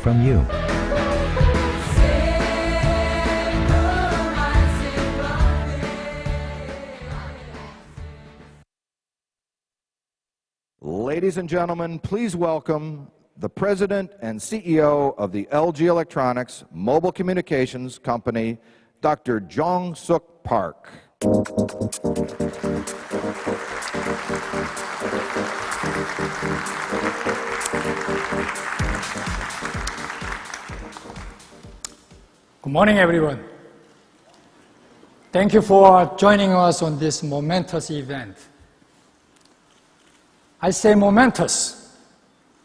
from you. Ladies and gentlemen, please welcome the President and CEO of the LG Electronics Mobile Communications Company, Dr. Jong-Suk Park. Good morning, everyone. Thank you for joining us on this momentous event. I say momentous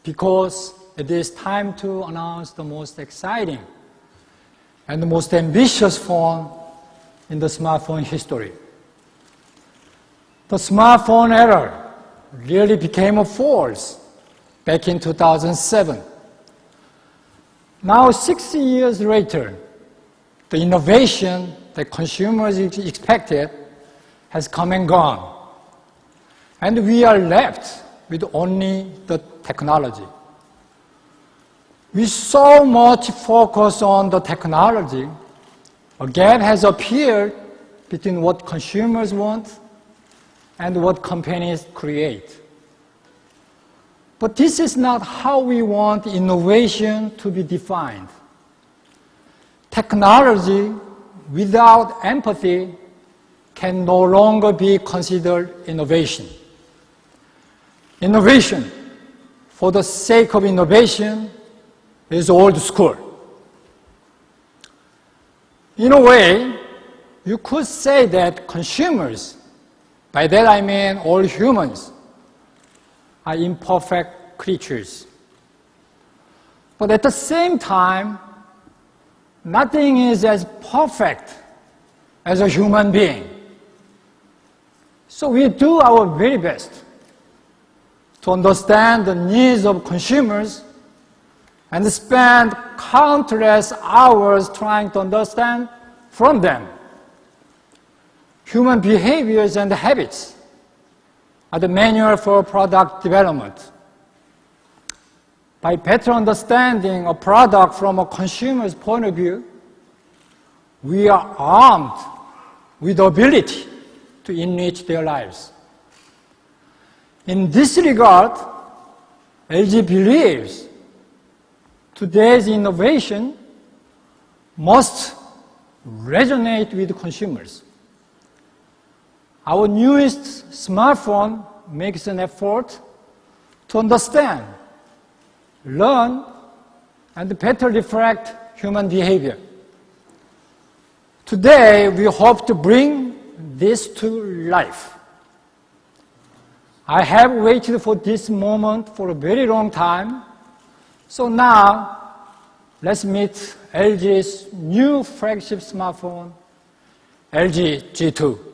because it is time to announce the most exciting and the most ambitious phone in the smartphone history. The smartphone era really became a force back in 2007. Now, 60 years later, the innovation that consumers expected has come and gone. And we are left with only the technology. With so much focus on the technology, a gap has appeared between what consumers want and what companies create. But this is not how we want innovation to be defined. Technology without empathy can no longer be considered innovation. Innovation for the sake of innovation is old school. In a way, you could say that consumers, by that I mean all humans, are imperfect creatures. But at the same time, nothing is as perfect as a human being. So we do our very best to understand the needs of consumers and spend countless hours trying to understand from them. Human behaviors and habits are the manual for product development. By better understanding a product from a consumer's point of view, we are armed with the ability to enrich their lives. In this regard, LG believes today's innovation must resonate with consumers. Our newest smartphone makes an effort to understand, learn, and better reflect human behavior. Today, we hope to bring this to life. I have waited for this moment for a very long time, so now let's meet LG's new flagship smartphone, LG G2.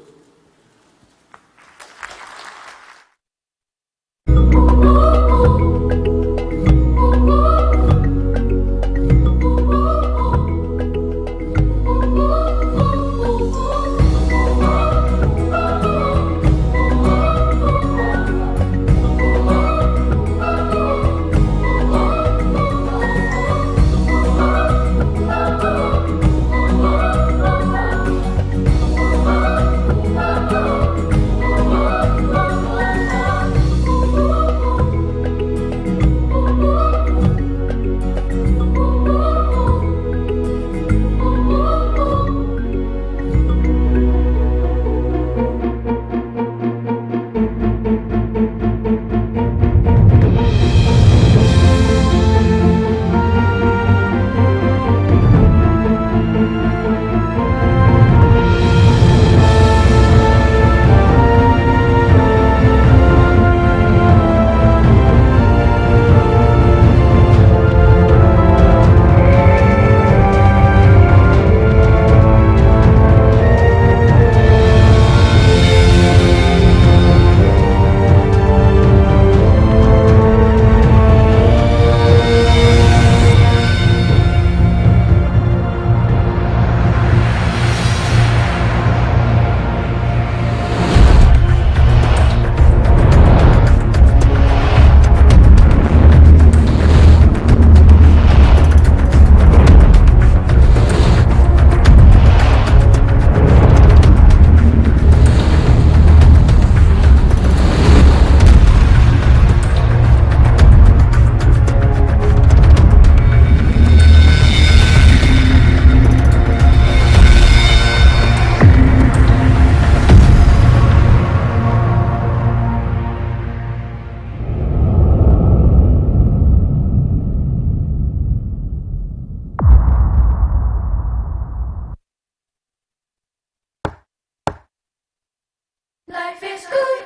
Life is good.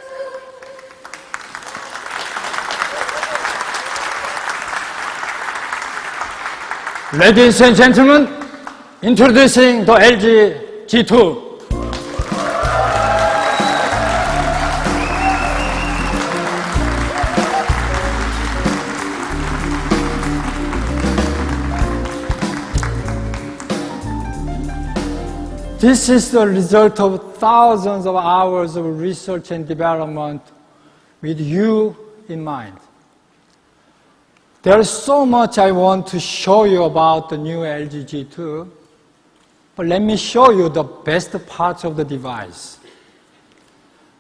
Ladies and gentlemen, introducing the LG G2. This is the result of thousands of hours of research and development with you in mind. There's so much I want to show you about the new LG G2, but let me show you the best parts of the device.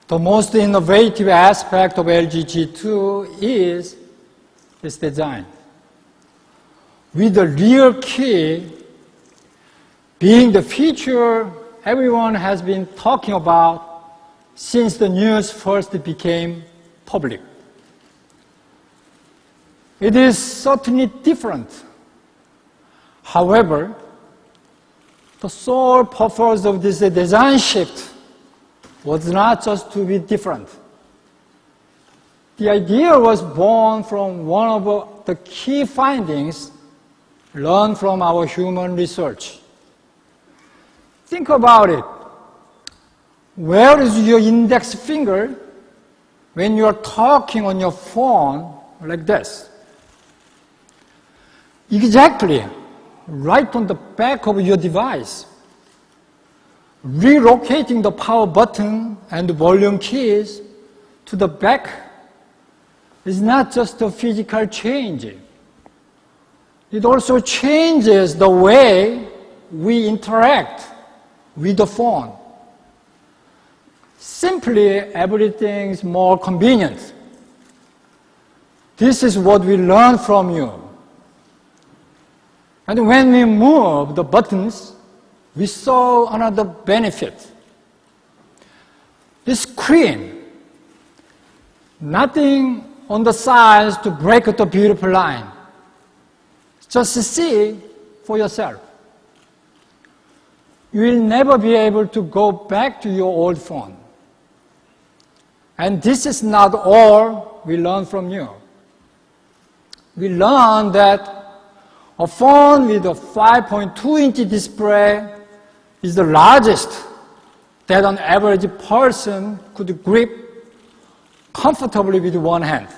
The most innovative aspect of LG G2 is its design. With the rear key being the feature everyone has been talking about since the news first became public. It is certainly different. However, the sole purpose of this design shift was not just to be different. The idea was born from one of the key findings learned from our human research. Think about it. Where is your index finger when you are talking on your phone like this? Exactly, right on the back of your device. Relocating the power button and the volume keys to the back is not just a physical change. It also changes the way we interact with the phone. Simply, everything is more convenient. This is what we learned from you. And when we move the buttons, we saw another benefit. The screen, nothing on the sides to break the beautiful line. Just see for yourself. You will never be able to go back to your old phone. And this is not all we learned from you. We learned that a phone with a 5.2-inch display is the largest that an average person could grip comfortably with one hand.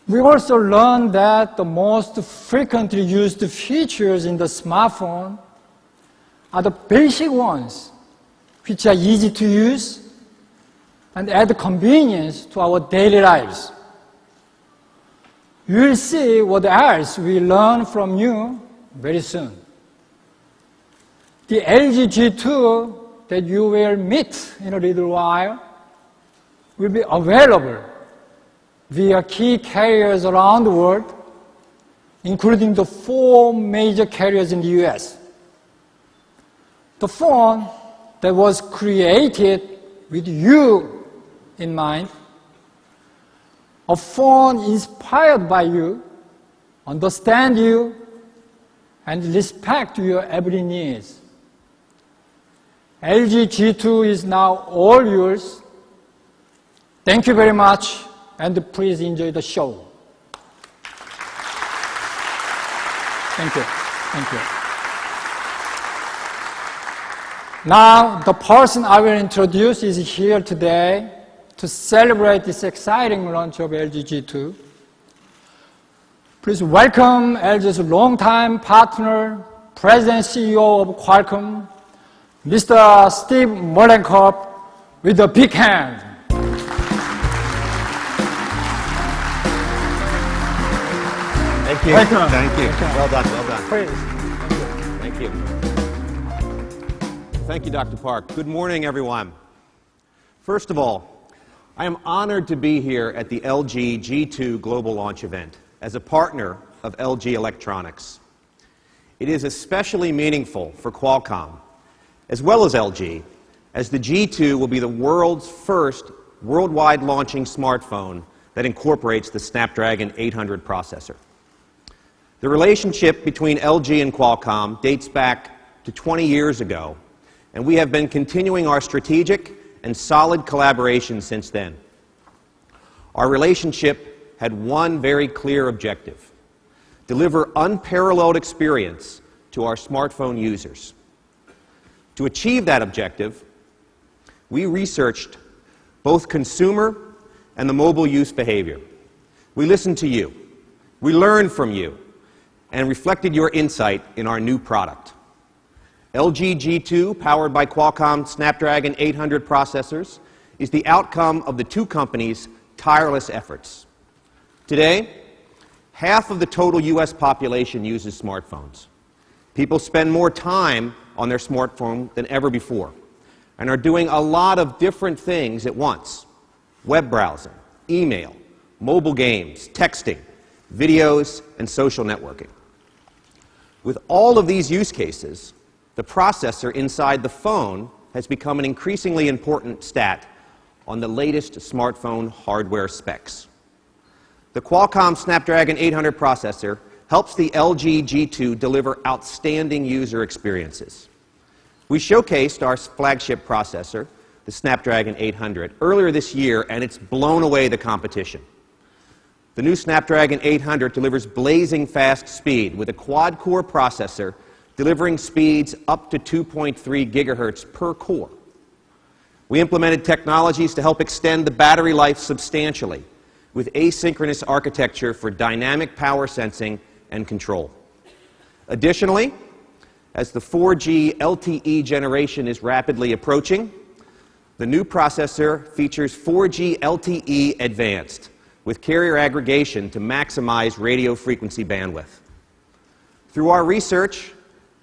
We also learned that the most frequently used features in the smartphone are the basic ones, which are easy to use and add convenience to our daily lives. You will see what else we learn from you very soon. The LG G2 that you will meet in a little while will be available via key carriers around the world, including the 4 major carriers in the US. The phone that was created with you in mind, a phone inspired by you, understand you, and respect your every needs. LG G2 is now all yours. Thank you very much, and please enjoy the show. Thank you. Thank you. Now, the person I will introduce is here today to celebrate this exciting launch of LG G2. Please welcome LG's longtime partner, President and CEO of Qualcomm, Mr. Steve Mollenkopf, with a big hand. Thank you. Welcome. Thank you. Welcome. Well done, well done. Please. Thank you. Thank you, Dr. Park. Good morning, everyone. First of all, I am honored to be here at the LG G2 Global Launch event as a partner of LG Electronics. It is especially meaningful for Qualcomm, as well as LG, as the G2 will be the world's first worldwide launching smartphone that incorporates the Snapdragon 800 processor. The relationship between LG and Qualcomm dates back to 20 years ago, and we have been continuing our strategic and solid collaboration since then. Our relationship had one very clear objective: deliver unparalleled experience to our smartphone users. To achieve that objective, we researched both consumer and the mobile use behavior. We listened to you, we learned from you, and reflected your insight in our new product. LG G2, powered by Qualcomm Snapdragon 800 processors, is the outcome of the two companies' tireless efforts. Today, half of the total US population uses smartphones. People spend more time on their smartphone than ever before and are doing a lot of different things at once: web browsing, email, mobile games, texting, videos, and social networking. With all of these use cases, the processor inside the phone has become an increasingly important stat on the latest smartphone hardware specs. The Qualcomm Snapdragon 800 processor helps the LG G2 deliver outstanding user experiences. We showcased our flagship processor, the Snapdragon 800, earlier this year, and it's blown away the competition. The new Snapdragon 800 delivers blazing fast speed with a quad-core processor delivering speeds up to 2.3 gigahertz per core. We implemented technologies to help extend the battery life substantially with asynchronous architecture for dynamic power sensing and control. Additionally, as the 4G LTE generation is rapidly approaching, the new processor features 4G LTE Advanced with carrier aggregation to maximize radio frequency bandwidth. Through our research,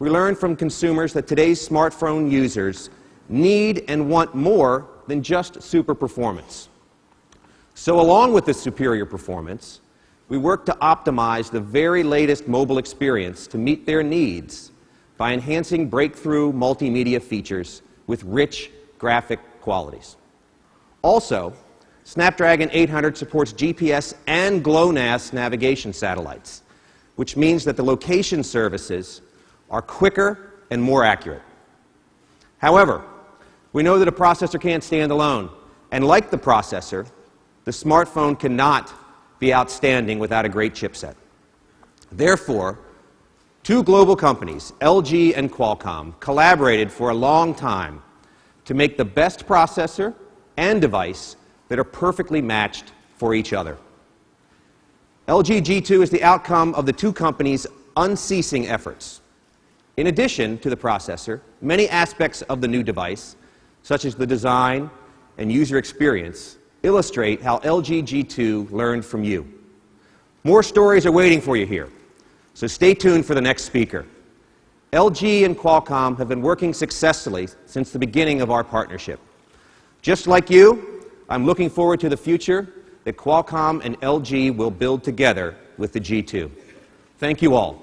we learned from consumers that today's smartphone users need and want more than just super performance. So along with this superior performance, we work to optimize the very latest mobile experience to meet their needs by enhancing breakthrough multimedia features with rich graphic qualities. Also, Snapdragon 800 supports GPS and GLONASS navigation satellites, which means that the location services are quicker and more accurate. However, we know that a processor can't stand alone, and like the processor, the smartphone cannot be outstanding without a great chipset. Therefore, two global companies, LG and Qualcomm, collaborated for a long time to make the best processor and device that are perfectly matched for each other. LG G2 is the outcome of the two companies' unceasing efforts. In addition to the processor, many aspects of the new device, such as the design and user experience, illustrate how LG G2 learned from you. More stories are waiting for you here, so stay tuned for the next speaker. LG and Qualcomm have been working successfully since the beginning of our partnership. Just like you, I'm looking forward to the future that Qualcomm and LG will build together with the G2. Thank you all.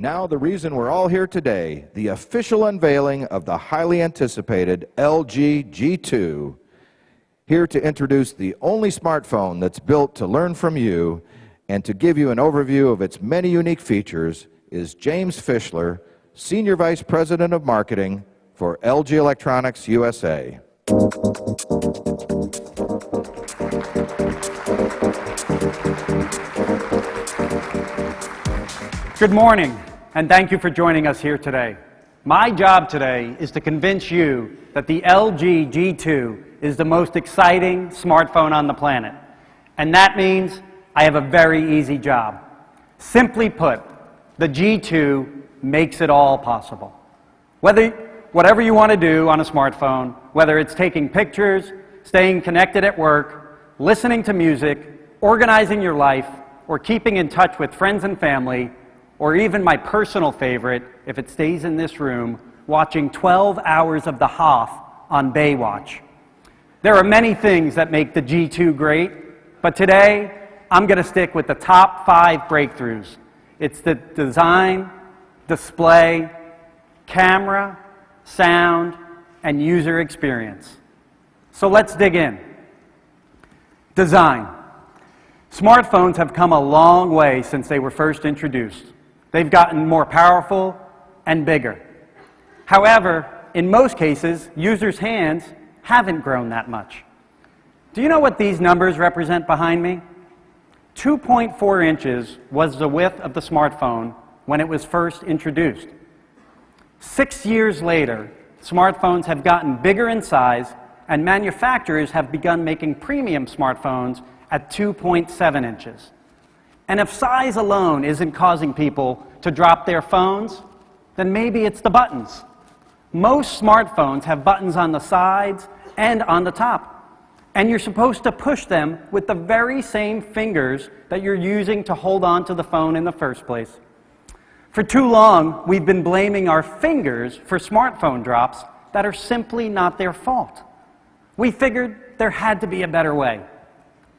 Now the reason we're all here today, the official unveiling of the highly anticipated LG G2, here to introduce the only smartphone that's built to learn from you and to give you an overview of its many unique features is James Fischler, Senior Vice President of Marketing for LG Electronics USA. Good morning, and thank you for joining us here today. My job today is to convince you that the LG G2 is the most exciting smartphone on the planet. And that means I have a very easy job. Simply put, the G2 makes it all possible. Whatever you want to do on a smartphone, whether it's taking pictures, staying connected at work, listening to music, organizing your life, or keeping in touch with friends and family, or even my personal favorite, if it stays in this room, watching 12 hours of the Hoff on Baywatch. There are many things that make the G2 great, but today I'm going to stick with the top 5 breakthroughs. It's the design, display, camera, sound, and user experience. So let's dig in. Design. Smartphones have come a long way since they were first introduced. They've gotten more powerful and bigger. However, in most cases, users' hands haven't grown that much. Do you know what these numbers represent behind me? 2.4 inches was the width of the smartphone when it was first introduced. 6 years later, smartphones have gotten bigger in size, and manufacturers have begun making premium smartphones at 2.7 inches. And if size alone isn't causing people to drop their phones, then maybe it's the buttons. Most smartphones have buttons on the sides and on the top, and you're supposed to push them with the very same fingers that you're using to hold on to the phone in the first place. For too long, we've been blaming our fingers for smartphone drops that are simply not their fault. We figured there had to be a better way.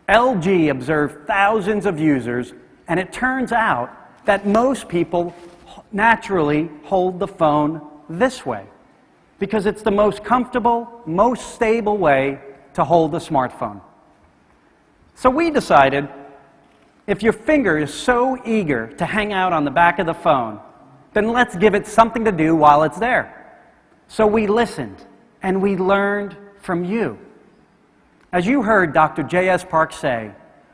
LG observed thousands of users, and it turns out that most people naturally hold the phone this way, because it's the most comfortable, most stable way to hold a smartphone. So we decided, if your finger is so eager to hang out on the back of the phone, then let's give it something to do while it's there. So we listened, and we learned from you. As you heard Dr. J.S. Park say,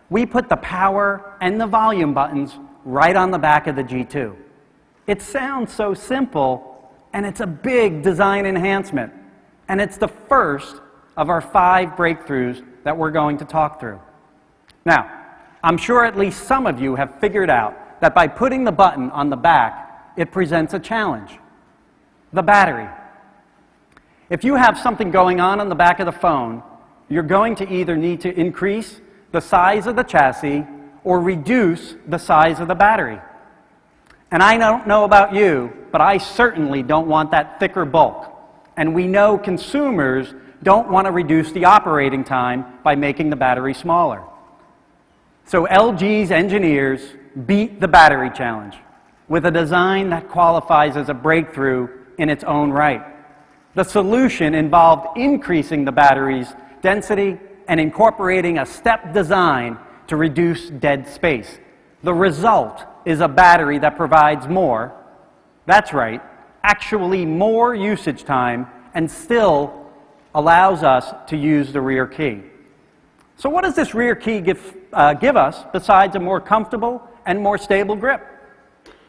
we put the power and the volume buttons right on the back of the G2. It sounds so simple, and it's a big design enhancement. And it's the first of our 5 breakthroughs that we're going to talk through. Now, I'm sure at least some of you have figured out that by putting the button on the back, it presents a challenge. The battery. If you have something going on the back of the phone, you're going to either need to increase the size of the chassis or reduce the size of the battery. And I don't know about you, but I certainly don't want that thicker bulk. And we know consumers don't want to reduce the operating time by making the battery smaller. So LG's engineers beat the battery challenge with a design that qualifies as a breakthrough in its own right. The solution involved increasing the battery's density and incorporating a step design to reduce dead space. The result is a battery that provides more, that's right, actually more usage time, and still allows us to use the rear key. So what does this rear key give us besides a more comfortable and more stable grip?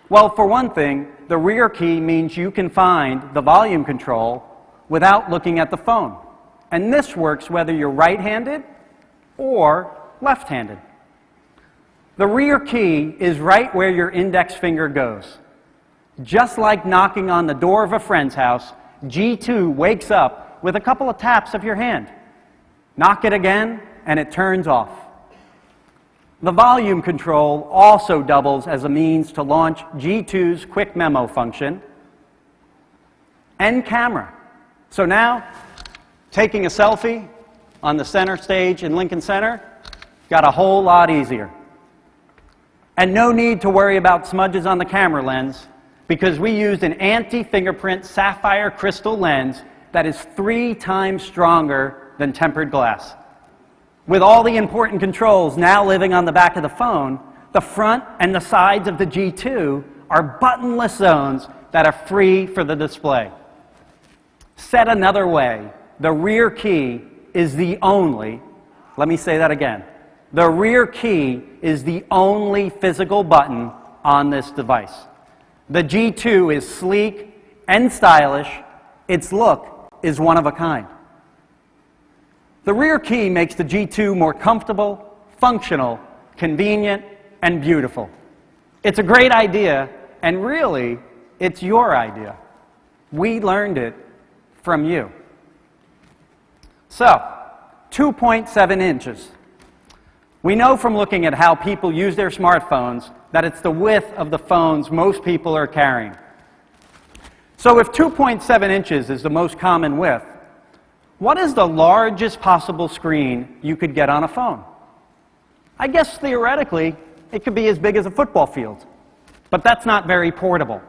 Well, for one thing, the rear key means you can find the volume control without looking at the phone. And this works whether you're right-handed or left-handed. The rear key is right where your index finger goes. Just like knocking on the door of a friend's house, G2 wakes up with a couple of taps of your hand. Knock it again, and it turns off. The volume control also doubles as a means to launch G2's quick memo function and camera. So now, taking a selfie on the center stage in Lincoln Center got a whole lot easier. And no need to worry about smudges on the camera lens, because we used an anti-fingerprint sapphire crystal lens that is 3 times stronger than tempered glass. With all the important controls now living on the back of the phone, the front and the sides of the G2 are buttonless zones that are free for the display. Said another way, the rear key is the only, let me say that again, the rear key is the only physical button on this device. The G2 is sleek and stylish. Its look is one of a kind. The rear key makes the G2 more comfortable, functional, convenient, and beautiful. It's a great idea, and really, it's your idea. We learned it from you. So, 2.7 inches. We know from looking at how people use their smartphones that it's the width of the phones most people are carrying. So if 2.7 inches is the most common width, what is the largest possible screen you could get on a phone? I guess theoretically, it could be as big as a football field, but that's not very portable.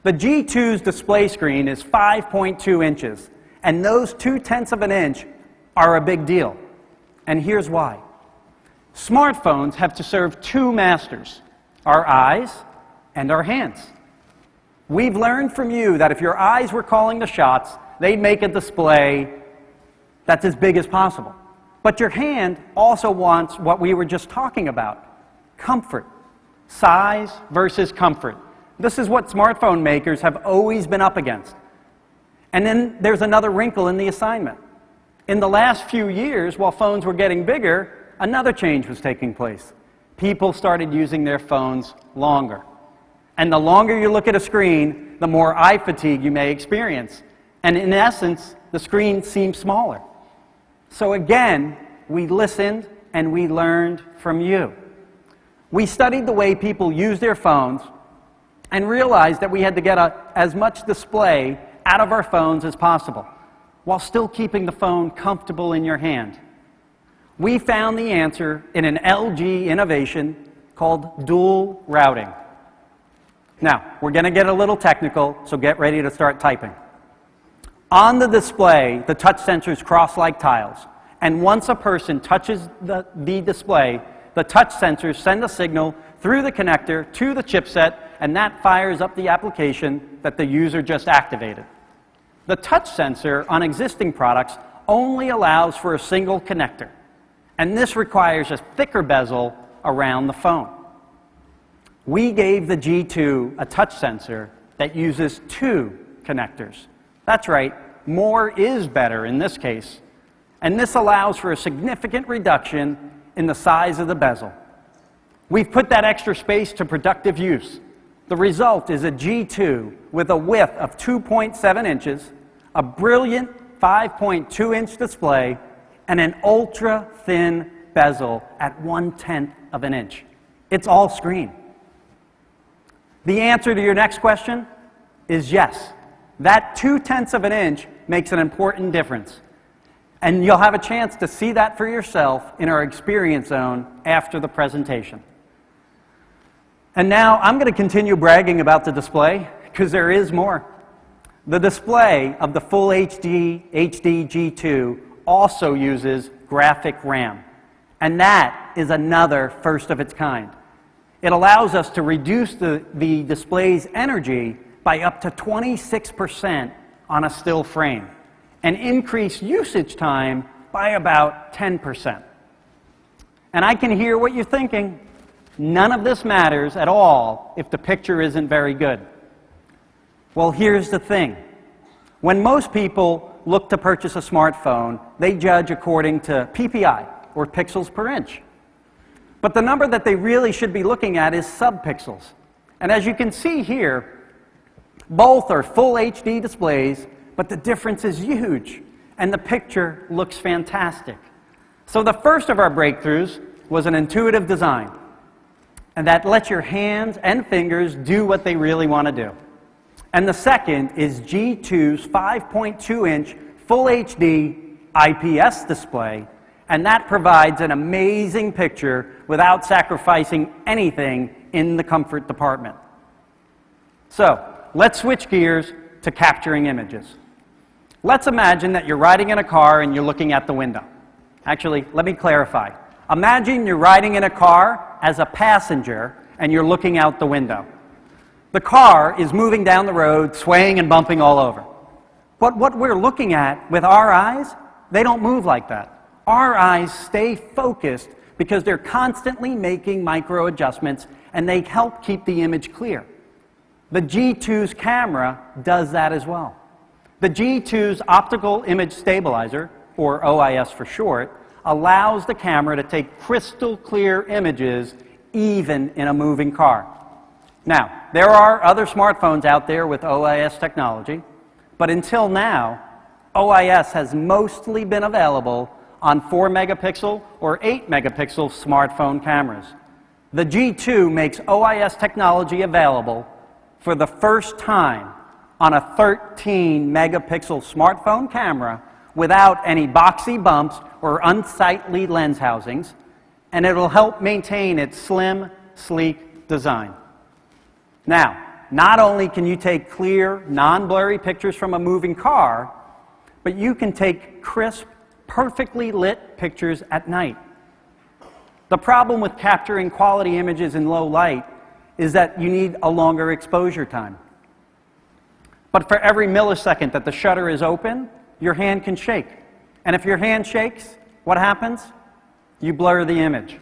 The G2's display screen is 5.2 inches, and those 0.2 of an inch are a big deal. And here's why. Smartphones have to serve two masters, our eyes and our hands. We've learned from you that if your eyes were calling the shots, they'd make a display that's as big as possible. But your hand also wants what we were just talking about, comfort. Size versus comfort. This is what smartphone makers have always been up against. And then there's another wrinkle in the assignment. In the last few years, while phones were getting bigger, another change was taking place. People started using their phones longer. And the longer you look at a screen, the more eye fatigue you may experience. And in essence, the screen seems smaller. So again, we listened and we learned from you. We studied the way people use their phones and realized that we had to get as much display out of our phones as possible, while still keeping the phone comfortable in your hand. We found the answer in an LG innovation called dual routing. Now, we're going to get a little technical, so get ready to start typing. On the display, the touch sensors cross like tiles, and once a person touches the display, the touch sensors send a signal through the connector to the chipset, and that fires up the application that the user just activated. The touch sensor on existing products only allows for a single connector, and this requires a thicker bezel around the phone. We gave the G2 a touch sensor that uses two connectors. That's right, more is better in this case, and this allows for a significant reduction in the size of the bezel. We've put that extra space to productive use. The result is a G2 with a width of 2.7 inches, a brilliant 5.2-inch display, and an ultra-thin bezel at 1/10 of an inch. It's all screen. The answer to your next question is yes. That 2/10 of an inch makes an important difference. And you'll have a chance to see that for yourself in our experience zone after the presentation. And now I'm going to continue bragging about the display, because there is more. The display of the full HD G2 also uses graphic RAM, and that is another first of its kind. It allows us to reduce the display's energy by up to 26% on a still frame, and increase usage time by about 10%. And I can hear what you're thinking. None of this matters at all if the picture isn't very good. Well, here's the thing. When most people look to purchase a smartphone, they judge according to PPI, or pixels per inch. But the number that they really should be looking at is subpixels. And as you can see here, both are full HD displays, but the difference is huge, and the picture looks fantastic. So the first of our breakthroughs was an intuitive design, and that lets your hands and fingers do what they really want to do. And the second is G2's 5.2-inch Full HD IPS display, and that provides an amazing picture without sacrificing anything in the comfort department. So, let's switch gears to capturing images. Let's imagine that you're riding in a car and you're looking out the window. Actually, let me clarify. Imagine you're riding in a car as a passenger and you're looking out the window. The car is moving down the road, swaying and bumping all over. But what we're looking at with our eyes, they don't move like that. Our eyes stay focused because they're constantly making micro adjustments, and they help keep the image clear. The G2's camera does that as well. The G2's optical image stabilizer, or OIS for short, allows the camera to take crystal clear images even in a moving car. Now, there are other smartphones out there with OIS technology, but until now, OIS has mostly been available on 4 megapixel or 8 megapixel smartphone cameras. The G2 makes OIS technology available for the first time on a 13 megapixel smartphone camera without any boxy bumps or unsightly lens housings, and it'll help maintain its slim, sleek design. Now, not only can you take clear, non-blurry pictures from a moving car, but you can take crisp, perfectly lit pictures at night. The problem with capturing quality images in low light is that you need a longer exposure time. But for every millisecond that the shutter is open, your hand can shake. And if your hand shakes, what happens? You blur the image.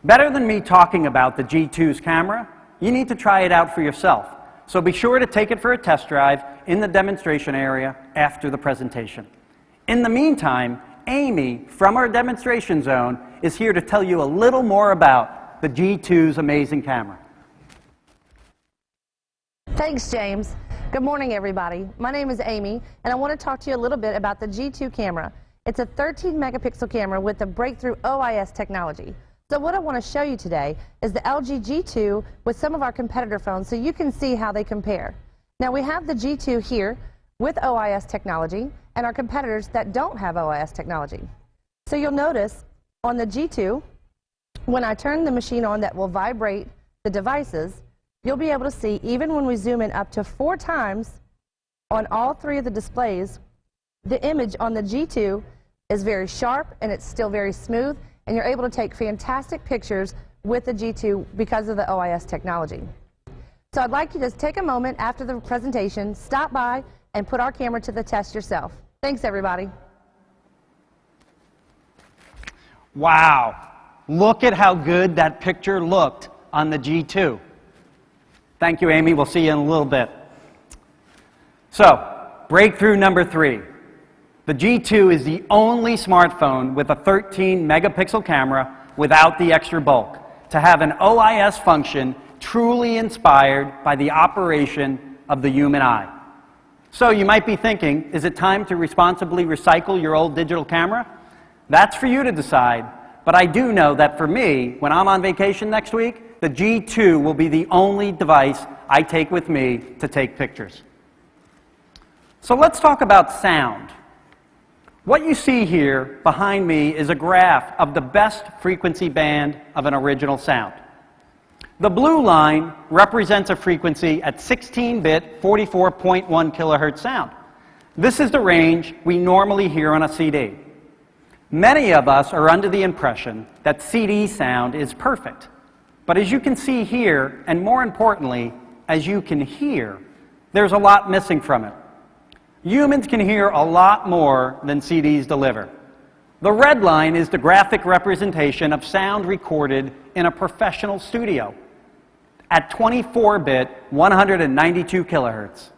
Better than me talking about the G2's camera, you need to try it out for yourself. So be sure to take it for a test drive in the demonstration area after the presentation. In the meantime, Amy from our demonstration zone is here to tell you a little more about the G2's amazing camera. Thanks, James. Good morning, everybody. My name is Amy, and I want to talk to you a little bit about the G2 camera. It's a 13 megapixel camera with the breakthrough OIS technology. So what I want to show you today is the LG G2 with some of our competitor phones so you can see how they compare. Now we have the G2 here with OIS technology and our competitors that don't have OIS technology. So you'll notice on the G2, when I turn the machine on that will vibrate the devices, you'll be able to see, even when we zoom in up to 4 times on all 3 of the displays, the image on the G2 is very sharp and it's still very smooth, and you're able to take fantastic pictures with the G2 because of the OIS technology. So I'd like you to take a moment after the presentation, stop by, and put our camera to the test yourself. Thanks, everybody. Wow, look at how good that picture looked on the G2. Thank you, Amy. We'll see you in a little bit. So, breakthrough number 3. The G2 is the only smartphone with a 13 megapixel camera without the extra bulk to have an OIS function truly inspired by the operation of the human eye. So you might be thinking, is it time to responsibly recycle your old digital camera? That's for you to decide, but I do know that for me, when I'm on vacation next week, the G2 will be the only device I take with me to take pictures. So let's talk about sound. What you see here behind me is a graph of the best frequency band of an original sound. The blue line represents a frequency at 16-bit 44.1 kilohertz sound. This is the range we normally hear on a CD. Many of us are under the impression that CD sound is perfect. But as you can see here, and more importantly, as you can hear, there's a lot missing from it. Humans can hear a lot more than CDs deliver. The red line is the graphic representation of sound recorded in a professional studio at 24-bit 192 kilohertz.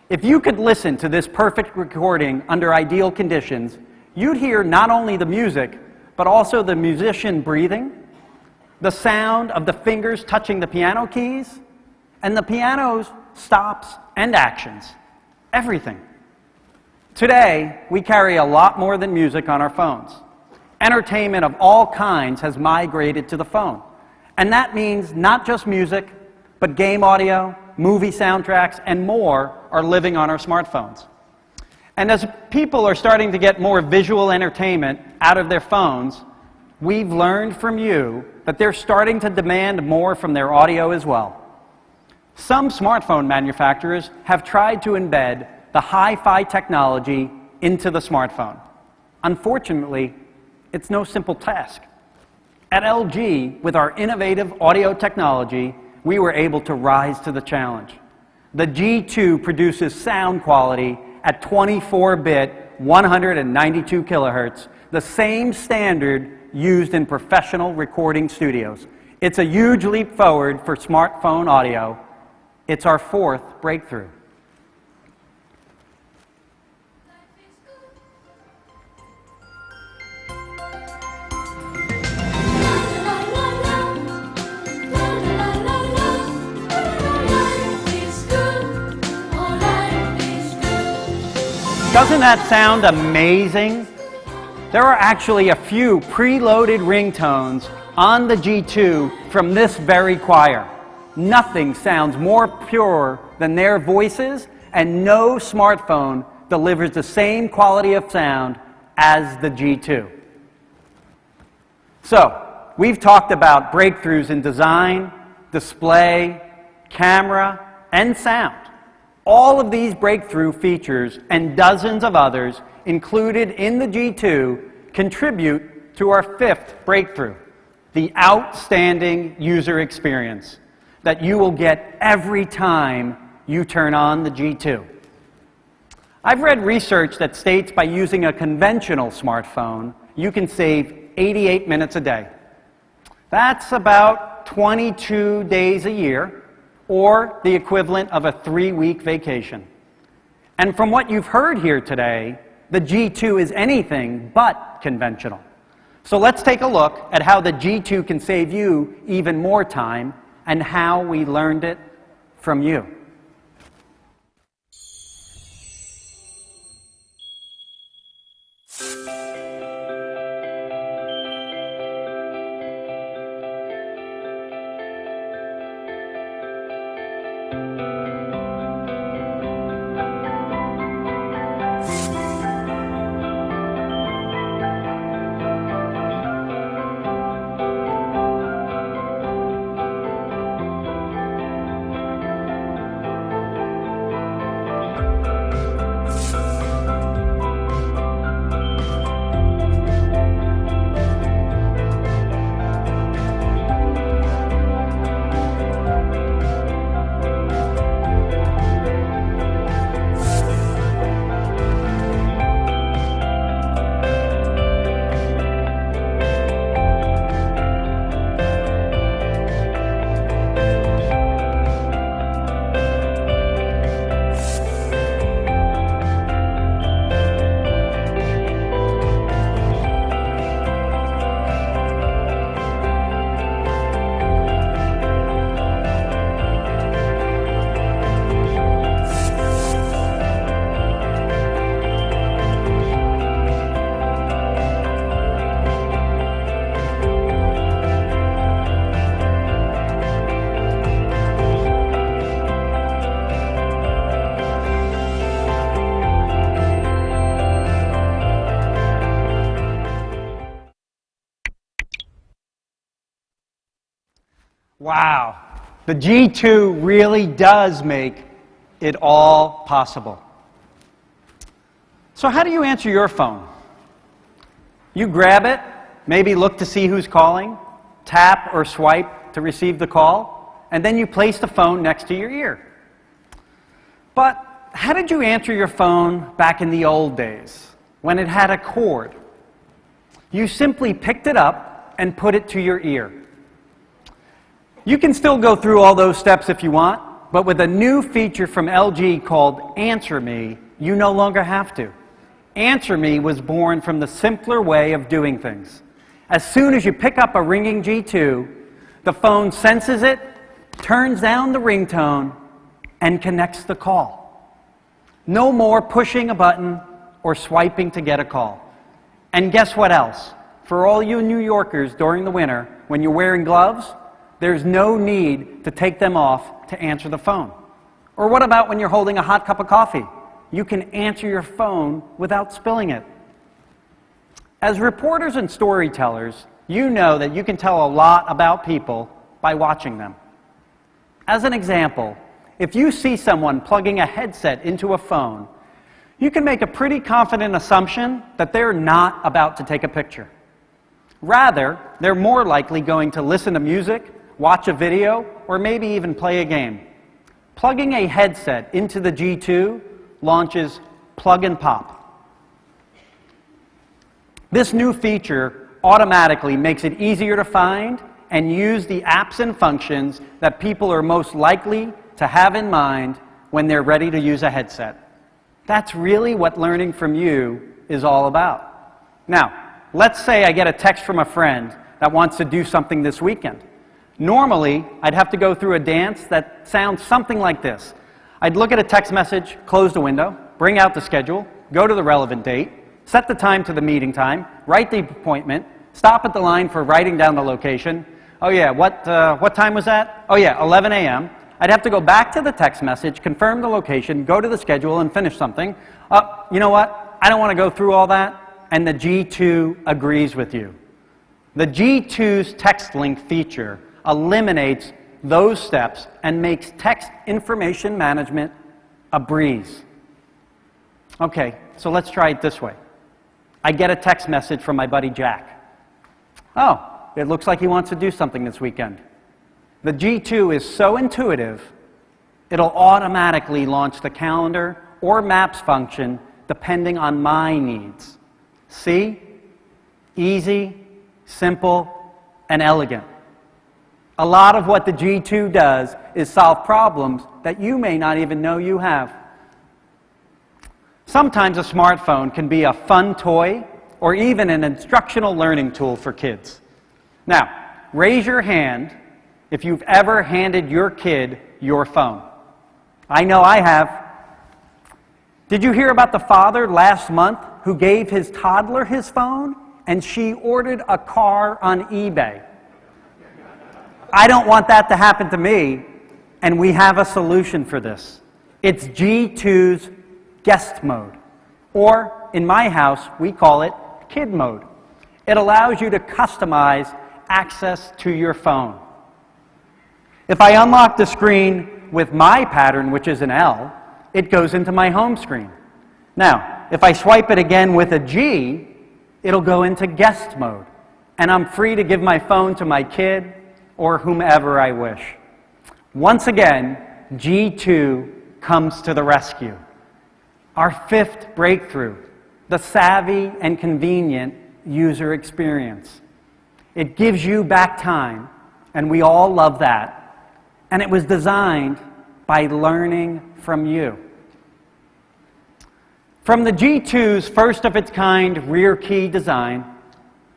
If you could listen to this perfect recording under ideal conditions, you'd hear not only the music, but also the musician breathing, the sound of the fingers touching the piano keys, and the piano's stops and actions. Everything. Today, we carry a lot more than music on our phones. Entertainment of all kinds has migrated to the phone. And that means not just music, but game audio, movie soundtracks, and more are living on our smartphones. And as people are starting to get more visual entertainment out of their phones, we've learned from you that they're starting to demand more from their audio as well. Some smartphone manufacturers have tried to embed the hi-fi technology into the smartphone. Unfortunately, it's no simple task. At LG, with our innovative audio technology, we were able to rise to the challenge. The G2 produces sound quality at 24-bit 192 kilohertz, the same standard used in professional recording studios. It's a huge leap forward for smartphone audio. It's our 4th breakthrough. Doesn't that sound amazing? There are actually a few preloaded ringtones on the G2 from this very choir. Nothing sounds more pure than their voices, and no smartphone delivers the same quality of sound as the G2. So, we've talked about breakthroughs in design, display, camera, and sound. All of these breakthrough features and dozens of others included in the G2 contribute to our fifth breakthrough, the outstanding user experience that you will get every time you turn on the G2. I've read research that states by using a conventional smartphone, you can save 88 minutes a day. That's about 22 days a year, or the equivalent of a 3-week vacation. And from what you've heard here today, the G2 is anything but conventional. So let's take a look at how the G2 can save you even more time and how we learned it from you. Wow, the G2 really does make it all possible. So how do you answer your phone? You grab it, maybe look to see who's calling, tap or swipe to receive the call, and then you place the phone next to your ear. But how did you answer your phone back in the old days, when it had a cord? You simply picked it up and put it to your ear. You can still go through all those steps if you want, but with a new feature from LG called Answer Me, you no longer have to. Answer Me was born from the simpler way of doing things. As soon as you pick up a ringing G2, the phone senses it, turns down the ringtone, and connects the call. No more pushing a button or swiping to get a call. And guess what else? For all you New Yorkers during the winter, when you're wearing gloves, there's no need to take them off to answer the phone. Or what about when you're holding a hot cup of coffee? You can answer your phone without spilling it. As reporters and storytellers, you know that you can tell a lot about people by watching them. As an example, if you see someone plugging a headset into a phone, you can make a pretty confident assumption that they're not about to take a picture. Rather, they're more likely going to listen to music, watch a video, or maybe even play a game. Plugging a headset into the G2 launches Plug and Pop. This new feature automatically makes it easier to find and use the apps and functions that people are most likely to have in mind when they're ready to use a headset. That's really what learning from you is all about. Now, let's say I get a text from a friend that wants to do something this weekend. Normally, I'd have to go through a dance that sounds something like this. I'd look at a text message, close the window, bring out the schedule, go to the relevant date, Set the time to the meeting time, write the appointment, stop at the line for writing down the location. Oh yeah, what time was that? Oh yeah, 11 a.m. I'd have to go back to the text message, confirm the location, go to the schedule, and finish something. You know what? I don't want to go through all that, and the G2 agrees with you. The G2's text link feature eliminates those steps and makes text information management a breeze. Okay, so let's try it this way. I get a text message from my buddy Jack. Oh, it looks like he wants to do something this weekend. The G2 is so intuitive, it'll automatically launch the calendar or maps function depending on my needs. See? Easy, simple, and elegant. A lot of what the G2 does is solve problems that you may not even know you have. Sometimes a smartphone can be a fun toy or even an instructional learning tool for kids. Now, raise your hand if you've ever handed your kid your phone. I know I have. Did you hear about the father last month who gave his toddler his phone and she ordered a car on eBay? I don't want that to happen to me, and we have a solution for this. It's G2's guest mode, or in my house, we call it kid mode. It allows you to customize access to your phone. If I unlock the screen with my pattern, which is an L, it goes into my home screen. Now, if I swipe it again with a G, it'll go into guest mode, and I'm free to give my phone to my kid or whomever I wish. Once again, G2 comes to the rescue. Our fifth breakthrough, the savvy and convenient user experience. It gives you back time, and we all love that. And it was designed by learning from you. From the G2's first-of-its-kind rear key design,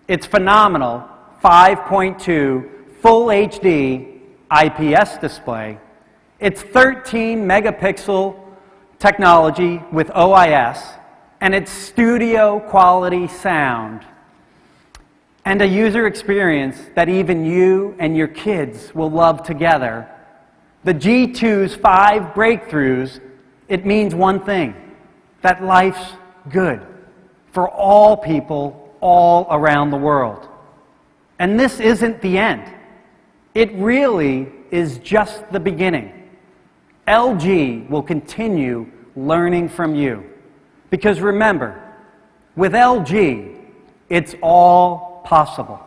its phenomenal 5.2 Full HD IPS display, its 13-megapixel technology with OIS, and its studio-quality sound, and a user experience that even you and your kids will love together, the G2's 5 breakthroughs, it means one thing, that life's good for all people all around the world. And this isn't the end. It really is just the beginning. LG will continue learning from you. Because remember, with LG, it's all possible.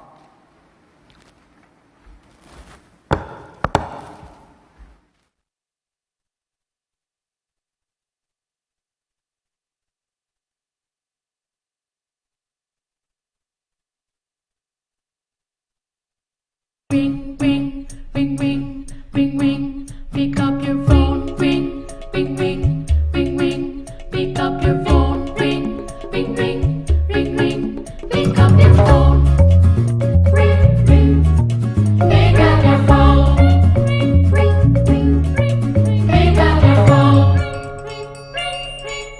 Ring, ring, ring, ring, ring, ring. Pick up your phone. Ring, ring, ring, ring, ring. Pick up your phone. Ring, ring, ring, ring, ring. Pick up your phone. Ring, ring. Pick up your phone. Ring, ring, ring, ring. Pick up your phone. Ring, ring, ring.